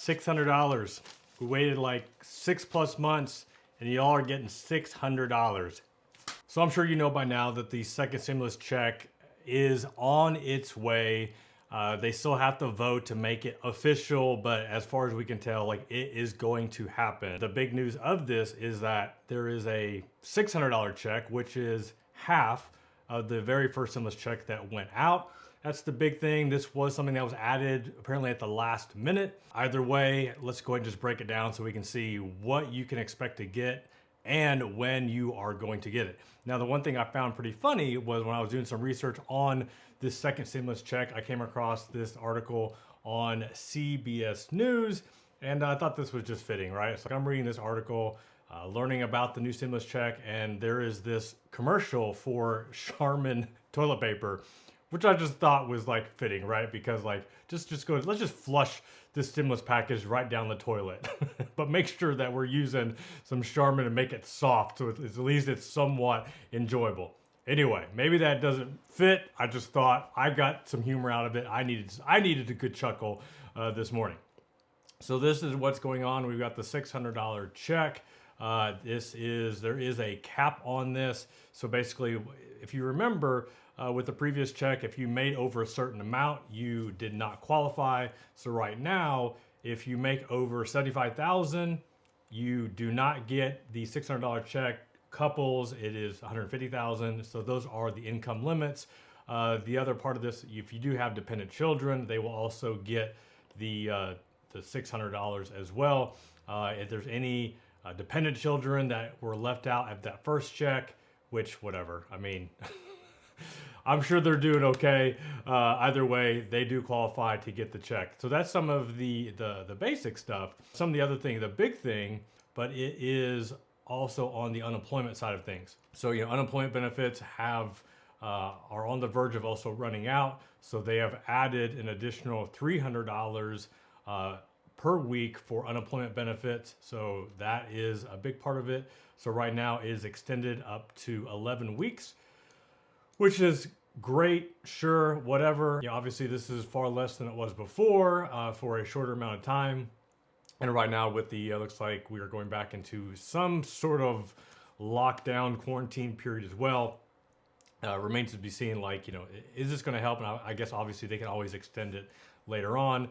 $600. We waited like 6+ months and y'all are getting $600. So I'm sure you know by now that the second stimulus check is on its way. They still have to vote to make it official, but as far as we can tell, like, it is going to happen. The big news of this is that there is a $600 check, which is half of the very first stimulus check that went out. That's the big thing. This was something that was added apparently at the last minute. Either way, let's go ahead and just break it down so we can see what you can expect to get and when you are going to get it. Now, the one thing I found pretty funny was when I was doing some research on this second stimulus check, I came across this article on CBS News, and I thought this was just fitting, right? It's like I'm reading this article, learning about the new stimulus check, and there is this commercial for Charmin toilet paper, which I just thought was like fitting, right? Because like, just go, let's just flush this stimulus package right down the toilet, but make sure that we're using some Charmin and make it soft so at least it's somewhat enjoyable. Anyway, maybe that doesn't fit. I just thought I got some humor out of it. I needed a good chuckle this morning. So this is what's going on. We've got the $600 check. There is a cap on this. So basically, if you remember, with the previous check, if you made over a certain amount, you did not qualify. So right now, if you make over $75,000, you do not get the $600 check. Couples, it is $150,000. So those are the income limits. The other part of this, if you do have dependent children, they will also get the $600 as well. If there's any dependent children that were left out of that first check, which whatever, I mean, I'm sure they're doing okay. Either way, they do qualify to get the check. So that's some of the basic stuff. Some of the other thing, the big thing, but it is also on the unemployment side of things. So, unemployment benefits are on the verge of also running out. So they have added an additional $300 per week for unemployment benefits. So that is a big part of it. So right now it is extended up to 11 weeks, which is great, sure, whatever. Obviously this is far less than it was before for a shorter amount of time. And right now with looks like we are going back into some sort of lockdown quarantine period as well. Remains to be seen, is this going to help? And I guess obviously they can always extend it later on.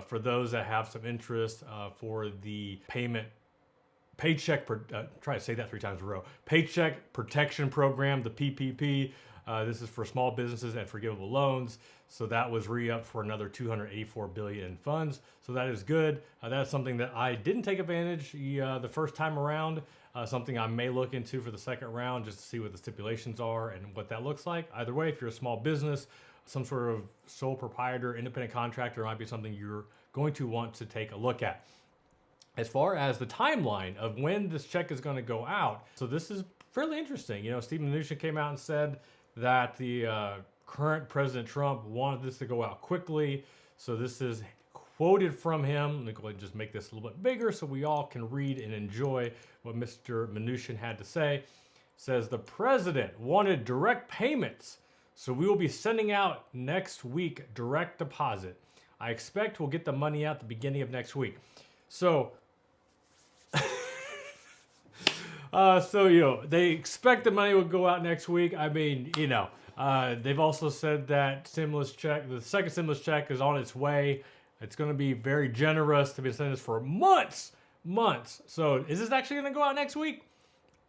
For those that have some interest for the Paycheck Protection Program, the PPP. This is for small businesses and forgivable loans. So that was re-upped for another $284 billion in funds. So that is good. That's something that I didn't take advantage the first time around. Something I may look into for the second round just to see what the stipulations are and what that looks like. Either way, if you're a small business, some sort of sole proprietor, independent contractor, might be something you're going to want to take a look at. As far as the timeline of when this check is going to go out, so this is fairly interesting. Steve Mnuchin came out and said that the current President Trump wanted this to go out quickly. So this is quoted from him. Let me go ahead and just make this a little bit bigger so we all can read and enjoy what Mr. Mnuchin had to say. It says, the president wanted direct payments, so we will be sending out next week direct deposit. I expect we'll get the money out the beginning of next week. So, they expect the money will go out next week. I mean, they've also said that the second stimulus check is on its way. It's going to be very generous. They've been saying this for months. So is this actually going to go out next week?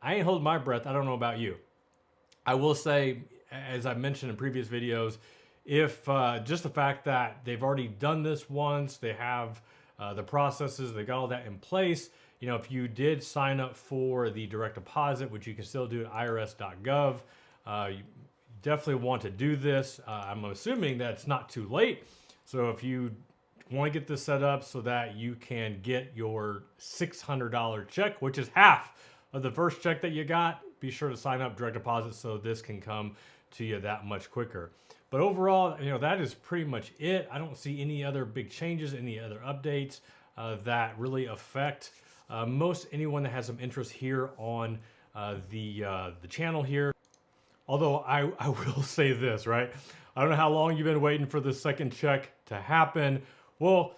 I ain't holding my breath. I don't know about you. I will say, as I mentioned in previous videos, if just the fact that they've already done this once, they have the processes, they got all that in place. If you did sign up for the direct deposit, which you can still do at irs.gov, you definitely want to do this. I'm assuming that it's not too late. So if you want to get this set up so that you can get your $600 check, which is half of the first check that you got, be sure to sign up direct deposit so this can come to you that much quicker. But overall, that is pretty much it. I don't see any other big changes, any other updates that really affect most anyone that has some interest here on the channel here. Although I will say this, right? I don't know how long you've been waiting for the second check to happen. Well,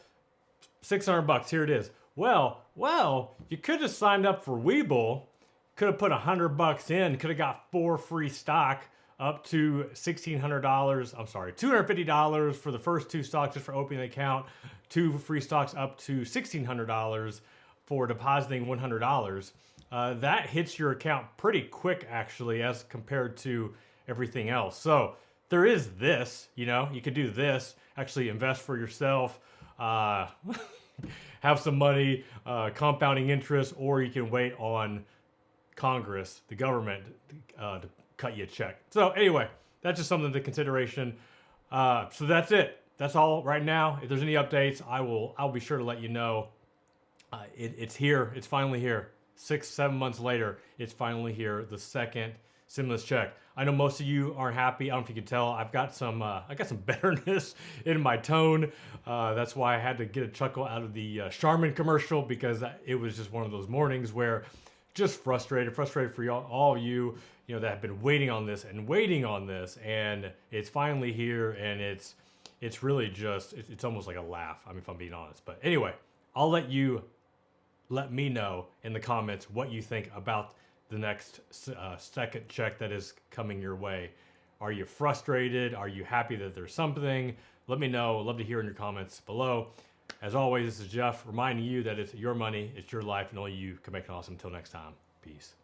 $600. Here it is. Well, you could have signed up for Webull, could have put $100 in, could have got 4 free stock up to $1,600. I'm sorry, $250 for the first 2 stocks just for opening the account, 2 free stocks up to $1,600 for depositing $100. That hits your account pretty quick, actually, as compared to everything else. So there is this, you know, you could do this, actually invest for yourself, have some money, compounding interest, or you can wait on Congress, the government, to cut you a check. So anyway, that's just something to consideration. So that's it. That's all right now. If there's any updates, I'll be sure to let you know. It's here. It's finally here. 6-7 months later, it's finally here. The second stimulus check. I know most of you aren't happy. I don't know if you can tell. I got some bitterness in my tone. That's why I had to get a chuckle out of the Charmin commercial, because it was just one of those mornings where just frustrated for all you that have been waiting on this, and it's finally here, and it's really just it's almost like a laugh. I mean, if I'm being honest. But anyway, I'll let me know in the comments what you think about the next second check that is coming your way. Are you frustrated? Are you happy that there's something? Let me know. I'd love to hear in your comments below. As always, this is Jeff reminding you that it's your money, it's your life, and only you can make it awesome. Until next time, peace.